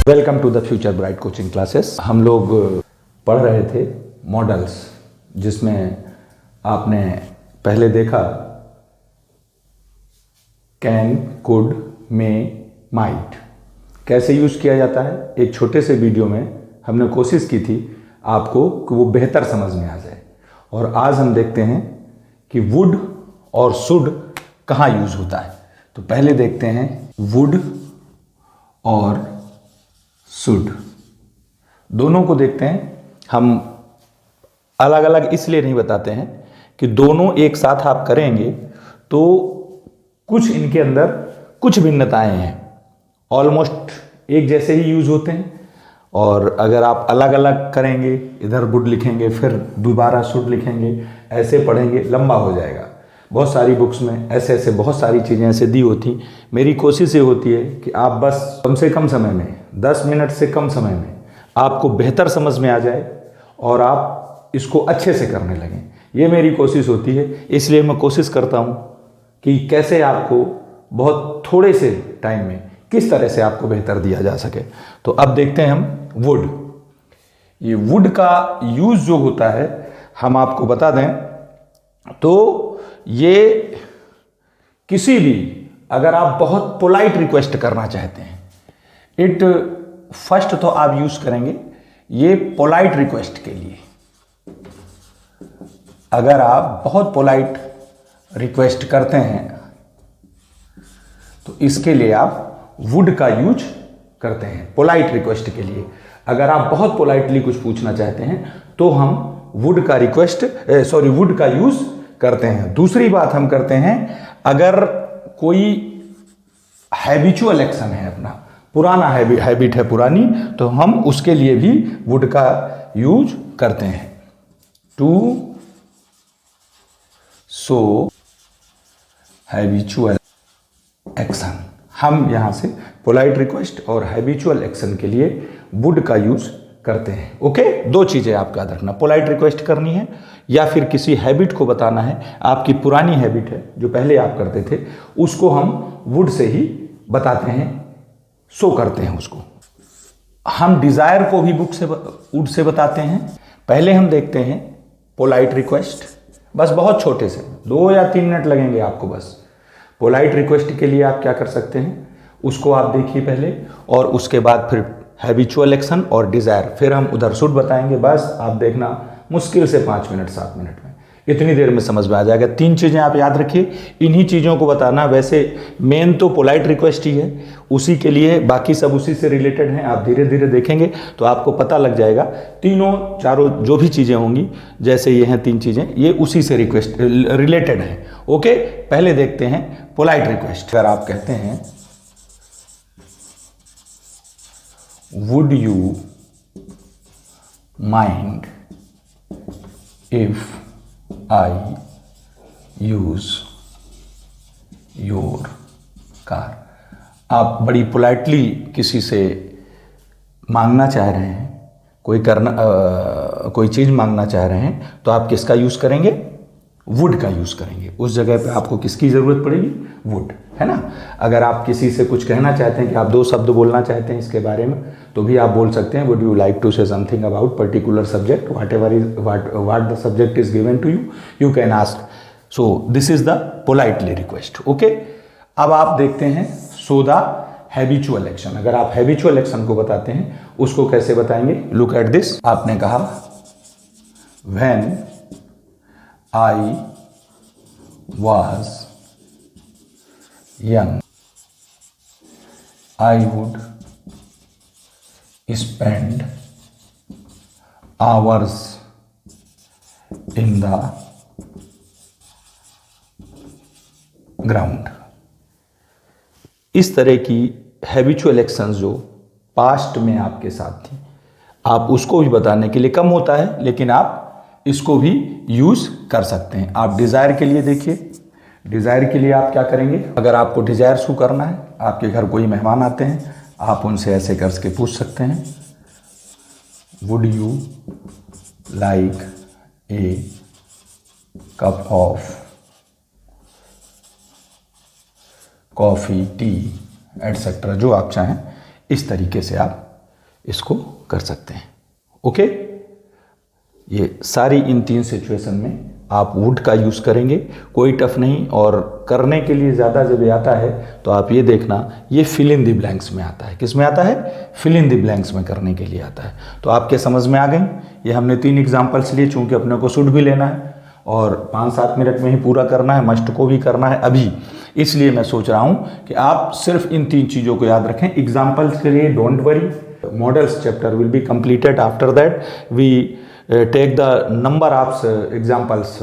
Welcome to the future bright coaching classes. हम लोग पढ़ रहे थे मॉडल्स, जिसमें आपने पहले देखा कैन, कुड, मे, माइट कैसे यूज़ किया जाता है। एक छोटे से वीडियो में हमने कोशिश की थी आपको कि वो बेहतर समझ में आ जाए। और आज हम देखते हैं कि वुड और शुड कहाँ यूज़ होता है। तो पहले देखते हैं वुड और शुड, दोनों को देखते हैं। हम अलग अलग इसलिए नहीं बताते हैं कि दोनों एक साथ आप करेंगे तो कुछ इनके अंदर कुछ भिन्नताएं हैं, ऑलमोस्ट एक जैसे ही यूज होते हैं। और अगर आप अलग अलग करेंगे, इधर वुड लिखेंगे फिर दोबारा शुड लिखेंगे, ऐसे पढ़ेंगे, लंबा हो जाएगा। बहुत सारी बुक्स में ऐसे बहुत सारी चीज़ें ऐसे दी होती। मेरी कोशिश ये होती है कि आप बस कम से कम समय में, 10 मिनट से कम समय में आपको बेहतर समझ में आ जाए और आप इसको अच्छे से करने लगें। ये मेरी कोशिश होती है। इसलिए मैं कोशिश करता हूँ कि कैसे आपको बहुत थोड़े से टाइम में किस तरह से आपको बेहतर दिया जा सके। तो अब देखते हैं हम वुड। ये वुड का यूज़ जो होता है, हम आपको बता दें तो ये किसी भी, अगर आप बहुत पोलाइट रिक्वेस्ट करना चाहते हैं, फर्स्ट तो आप यूज करेंगे ये पोलाइट रिक्वेस्ट के लिए। अगर आप बहुत पोलाइट रिक्वेस्ट करते हैं तो इसके लिए आप वुड का यूज करते हैं पोलाइट रिक्वेस्ट के लिए। अगर आप बहुत पोलाइटली कुछ पूछना चाहते हैं तो हम वुड का यूज करते हैं। दूसरी बात हम करते हैं, अगर कोई हैबिचुअल एक्शन है, अपना पुराना हैबिट है पुरानी, तो हम उसके लिए भी वुड का यूज करते हैं। टू शो हैबिचुअल एक्शन, हम यहां से पोलाइट रिक्वेस्ट और हैबिचुअल एक्शन के लिए वुड का यूज करते हैं। ओके, दो चीजें आपका याद रखना, पोलाइट रिक्वेस्ट करनी है या फिर किसी हैबिट को बताना है। आपकी पुरानी हैबिट है जो पहले आप करते थे, उसको हम वुड से ही बताते हैं, शो करते हैं उसको। हम डिजायर को भी वुड से बताते हैं। पहले हम देखते हैं पोलाइट रिक्वेस्ट, बस बहुत छोटे से 2 या 3 मिनट लगेंगे आपको। बस पोलाइट रिक्वेस्ट के लिए आप क्या कर सकते हैं उसको आप देखिए पहले, और उसके बाद फिर हैबिचुअल एक्शन और डिजायर, फिर हम उधर शुड बताएंगे। बस आप देखना, मुश्किल से 5 मिनट 7 मिनट में, इतनी देर में समझ में आ जाएगा। 3 चीज़ें आप याद रखिए, इन्हीं चीज़ों को बताना। वैसे मेन तो पोलाइट रिक्वेस्ट ही है, उसी के लिए, बाकी सब उसी से रिलेटेड हैं। आप धीरे धीरे देखेंगे तो आपको पता लग जाएगा। तीनों चारों जो भी चीज़ें होंगी, जैसे ये हैं 3 चीज़ें, ये उसी से रिलेटेड हैं। ओके, पहले देखते हैं पोलाइट रिक्वेस्ट। अगर आप कहते हैं would you mind if I use your car, आप बड़ी पोलाइटली किसी से मांगना चाह रहे हैं, कोई चीज़ मांगना चाह रहे हैं, तो आप किसका यूज़ करेंगे? वुड का यूज़ करेंगे। उस जगह पे आपको किसकी ज़रूरत पड़ेगी? वुड, है ना। अगर आप किसी से कुछ कहना चाहते हैं कि आप 2 शब्द बोलना चाहते हैं इसके बारे में, तो भी आप बोल सकते हैं would you like to say something about particular subject, what the subject is given to you, you can ask. So this is the politely request. Okay, अब आप देखते हैं सो द हैबिचुअल एक्शन। अगर आप हैबिचुअल एक्शन को बताते हैं, उसको कैसे बताएंगे? Look at this. आपने कहा when I was young, I would spend hours in the ground। इस तरह की हैबिचुअल एक्शंस जो पास्ट में आपके साथ थी, आप उसको भी बताने के लिए, कम होता है लेकिन आप इसको भी यूज कर सकते हैं। आप डिजायर के लिए देखिए, डिजायर के लिए आप क्या करेंगे? अगर आपको डिजायर शो करना है, आपके घर कोई मेहमान आते हैं, आप उनसे ऐसे करके पूछ सकते हैं, would you like a cup of coffee, T etcetera, जो आप चाहें इस तरीके से आप इसको कर सकते हैं। ओके, ये सारी इन 3 सिचुएशन में आप वुड का यूज़ करेंगे, कोई टफ नहीं। और करने के लिए ज़्यादा जब आता है तो आप ये देखना, ये फिल इन द ब्लैंक्स में आता है। किस में आता है? फिल इन द ब्लैंक्स में करने के लिए आता है। तो आपके समझ में आ गई। ये हमने 3 एग्जाम्पल्स लिए, चूँकि अपने को शुड भी लेना है और 5-7 मिनट में ही पूरा करना है, मस्ट को भी करना है अभी, इसलिए मैं सोच रहा हूँ कि आप सिर्फ इन 3 चीज़ों को याद रखें। एग्जाम्पल्स के लिए don't worry, models chapter will be completed. After that we take the number of examples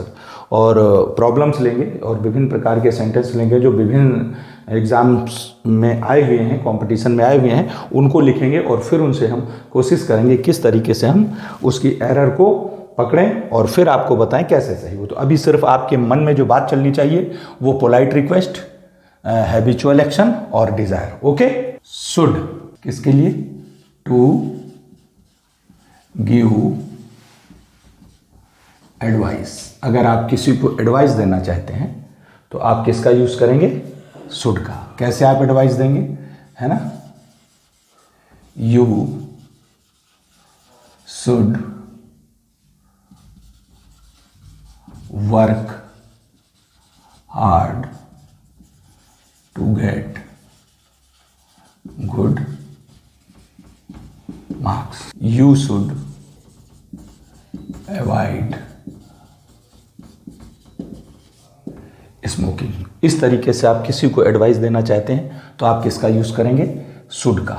और प्रॉब्लम्स लेंगे और विभिन्न प्रकार के सेंटेंस लेंगे जो विभिन्न एग्जाम्स में आए हुए हैं, कंपटीशन में आए हुए हैं, उनको लिखेंगे और फिर उनसे हम कोशिश करेंगे किस तरीके से हम उसकी एरर को पकड़ें और फिर आपको बताएं कैसे सही हो। तो अभी सिर्फ आपके मन में जो बात चलनी चाहिए वो पोलाइट रिक्वेस्ट, हैबिचुअल एक्शन और डिजायर। ओके, शुड किसके लिए? To give advice. अगर आप किसी को एडवाइस देना चाहते हैं तो आप किसका यूज करेंगे? शुड का। कैसे आप एडवाइस देंगे, है ना? You should work hard to get good marks. You should avoid smoking. इस तरीके से आप किसी को एडवाइस देना चाहते हैं तो आप किसका यूज करेंगे? शुड का,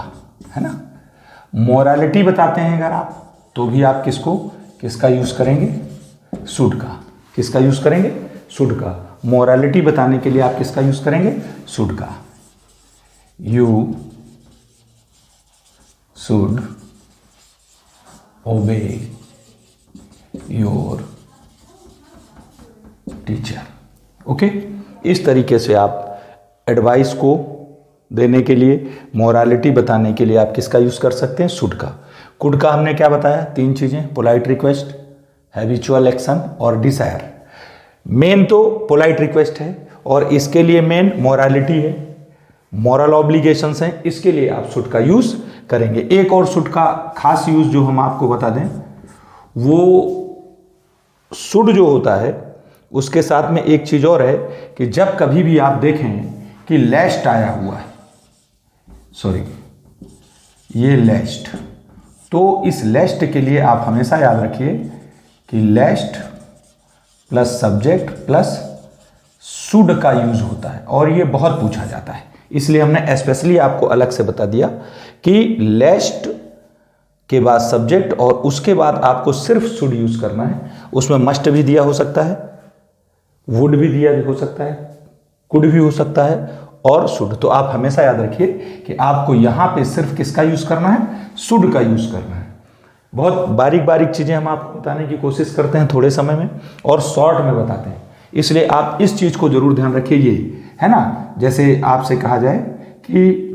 है ना? मोरालिटी बताते हैं अगर आप, तो भी आप किसका यूज करेंगे? शुड का। किसका यूज करेंगे? शुड का। मोरालिटी बताने के लिए आप किसका यूज करेंगे? शुड का। यू शुड ओबे योर टीचर। ओके, इस तरीके से आप एडवाइस को देने के लिए, मोरालिटी बताने के लिए आप किसका यूज कर सकते हैं? शुड का। कुड का हमने क्या बताया? 3 चीजें, पोलाइट रिक्वेस्ट, हैबिचुअल एक्शन और डिजायर। मेन तो पोलाइट रिक्वेस्ट है और इसके लिए मेन मोरालिटी है, मॉरल ऑब्लिगेशंस हैं, इसके लिए आप शुड का यूज करेंगे। एक और शुड का खास यूज जो हम आपको बता दें, वो शुड जो होता है उसके साथ में एक चीज और है कि जब कभी भी आप देखें कि लेस्ट आया हुआ है, सॉरी ये लेस्ट, तो इस लेस्ट के लिए आप हमेशा याद रखिए कि लेस्ट प्लस सब्जेक्ट प्लस शुड का यूज होता है और ये बहुत पूछा जाता है, इसलिए हमने स्पेशली आपको अलग से बता दिया कि लेस्ट के बाद सब्जेक्ट और उसके बाद आपको सिर्फ शुड यूज करना है। उसमें मस्ट भी दिया हो सकता है, वुड भी दिया हो सकता है, कुड भी हो सकता है और शुड। तो आप हमेशा याद रखिए कि आपको यहां पे सिर्फ किसका यूज करना है? शुड का यूज करना है। बहुत बारीक बारीक चीजें हम आपको बताने की कोशिश करते हैं थोड़े समय में और शॉर्ट में बताते हैं, इसलिए आप इस चीज को जरूर ध्यान रखिए। ये है ना, जैसे आपसे कहा जाए कि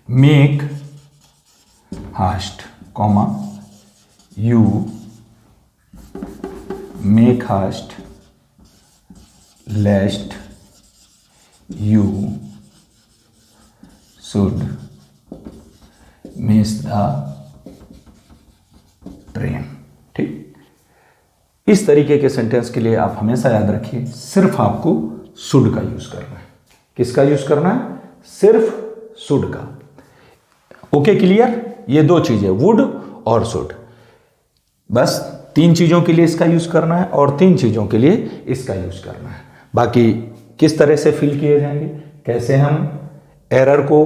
make hast comma you make hast लेस्ट you should miss the train. ठीक, इस तरीके के सेंटेंस के लिए आप हमेशा याद रखिए सिर्फ आपको शुड का यूज करना है। किसका यूज करना है? सिर्फ शुड का। Okay, clear? ये 2 चीजें, वुड और शुड, बस 3 चीजों के लिए इसका यूज करना है और 3 चीजों के लिए इसका यूज करना है। बाकी किस तरह से फिल किए जाएंगे, कैसे हम एरर को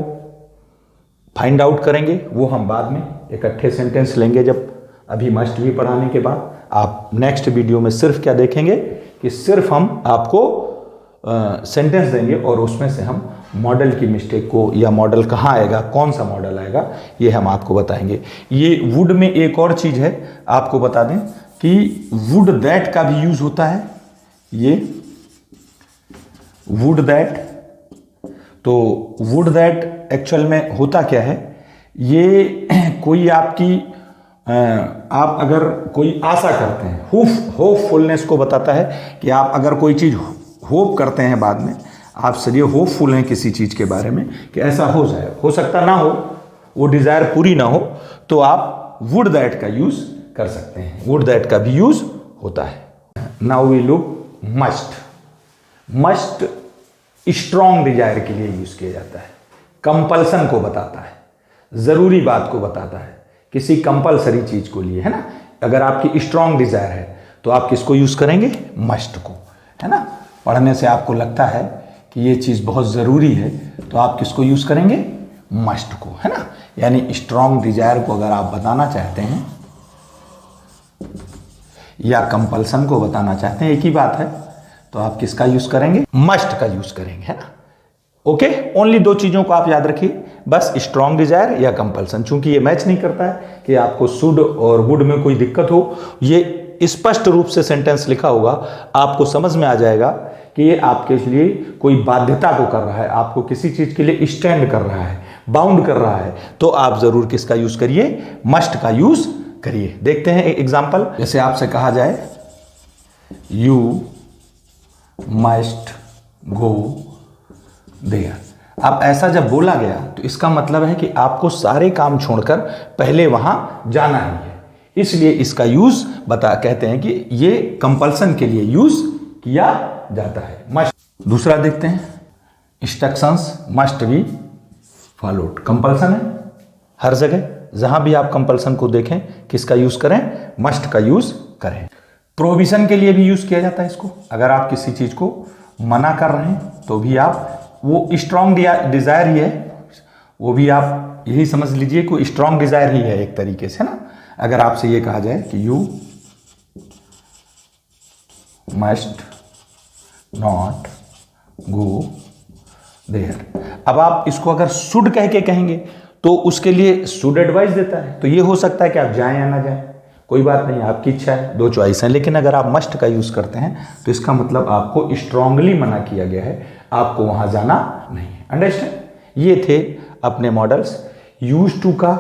फाइंड आउट करेंगे, वो हम बाद में इकट्ठे सेंटेंस लेंगे जब अभी मस्ट भी पढ़ाने के बाद। आप नेक्स्ट वीडियो में सिर्फ क्या देखेंगे कि सिर्फ हम आपको सेंटेंस देंगे और उसमें से हम मॉडल की मिस्टेक को, या मॉडल कहाँ आएगा, कौन सा मॉडल आएगा, ये हम आपको बताएंगे। ये वुड में एक और चीज है, आपको बता दें कि वुड दैट का भी यूज होता है। ये वुड दैट, तो वुड दैट एक्चुअल में होता क्या है, ये कोई आपकी आप अगर कोई आशा करते हैं, होपफुलनेस को बताता है कि आप अगर कोई चीज होप करते हैं, बाद में आप सरिये होपफुल हैं किसी चीज के बारे में कि ऐसा हो जाए, हो सकता ना हो, वो डिजायर पूरी ना हो तो आप वुड दैट का यूज कर सकते हैं, वुड दैट का भी यूज होता है। Now we look must. Must strong desire के लिए यूज किया जाता है, कंपल्सन को बताता है, जरूरी बात को बताता है, किसी कंपल्सरी चीज को लिए, है ना। अगर आपकी स्ट्रॉन्ग डिजायर है तो आप किसको यूज करेंगे, मस्ट को, है ना। पढ़ने से आपको लगता है कि ये चीज बहुत जरूरी है तो आप किसको यूज करेंगे, मस्ट को, है ना। यानी स्ट्रॉन्ग डिजायर को अगर आप बताना चाहते हैं या कंपल्सन को बताना चाहते हैं, एक ही बात है, तो आप किसका यूज करेंगे, मस्ट का यूज करेंगे, है ना। ओके, ओनली दो चीजों को आप याद रखिए, बस स्ट्रॉन्ग डिजायर या कंपल्सन। चूंकि ये मैच नहीं करता है कि आपको शुड और वुड में कोई दिक्कत हो, ये स्पष्ट रूप से सेंटेंस लिखा होगा, आपको समझ में आ जाएगा कि ये आपके लिए कोई बाध्यता को कर रहा है, आपको किसी चीज के लिए स्टैंड कर रहा है, बाउंड कर रहा है, तो आप जरूर किसका यूज करिए, मस्ट का यूज करिए। देखते हैं एक एग्जांपल। जैसे आपसे कहा जाए यू मस्ट गो देयर। अब ऐसा जब बोला गया तो इसका मतलब है कि आपको सारे काम छोड़कर पहले वहां जाना ही है, इसलिए इसका यूज कहते हैं कि ये कंपल्सन के लिए यूज किया जाता है, मस्ट। दूसरा देखते हैं, instructions must be followed. Compulsion है हर जगह, जहां भी आप कंपल्सन को देखें किसका यूज करें, मस्ट का यूज करें। प्रोविजन के लिए भी यूज किया जाता है इसको। अगर आप किसी चीज को मना कर रहे हैं तो भी आप, वो स्ट्रॉन्ग डिजायर ही है, वो भी आप यही समझ लीजिए कोई स्ट्रॉन्ग डिजायर ही है एक तरीके से, है ना। अगर आपसे ये कहा जाए कि you must not go there, अब आप इसको अगर शुड कह के कहेंगे तो उसके लिए शुड एडवाइस देता है, तो ये हो सकता है कि आप जाएं या ना जाएं, कोई बात नहीं, आपकी इच्छा है, दो चॉइस है। लेकिन अगर आप मस्ट का यूज करते हैं तो इसका मतलब आपको स्ट्रांगली मना किया गया है, आपको वहां जाना नहीं है। अंडरस्टैंड। ये थे अपने मॉडल्स। यूज टू का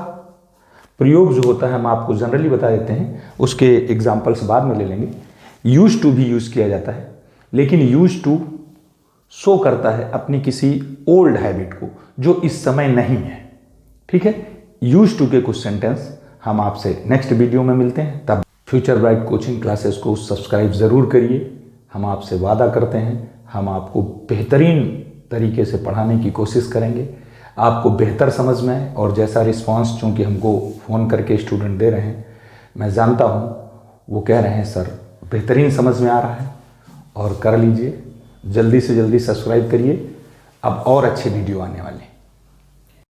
प्रयोग जो होता है हम आपको जनरली बता देते हैं, उसके एग्जाम्पल्स बाद में ले लेंगे। यूज टू भी यूज किया जाता है, लेकिन यूज टू शो करता है अपनी किसी ओल्ड हैबिट को जो इस समय नहीं है, ठीक है। यूज टू के कुछ सेंटेंस हम आपसे नेक्स्ट वीडियो में मिलते हैं। तब फ्यूचर ब्राइट कोचिंग क्लासेस को सब्सक्राइब ज़रूर करिए। हम आपसे वादा करते हैं हम आपको बेहतरीन तरीके से पढ़ाने की कोशिश करेंगे, आपको बेहतर समझ में आए। और जैसा रिस्पांस चूँकि हमको फ़ोन करके स्टूडेंट दे रहे हैं, मैं जानता हूँ वो कह रहे हैं सर बेहतरीन समझ में आ रहा है, और कर लीजिए, जल्दी से जल्दी सब्सक्राइब करिए, अब और अच्छे वीडियो आने वाले हैं।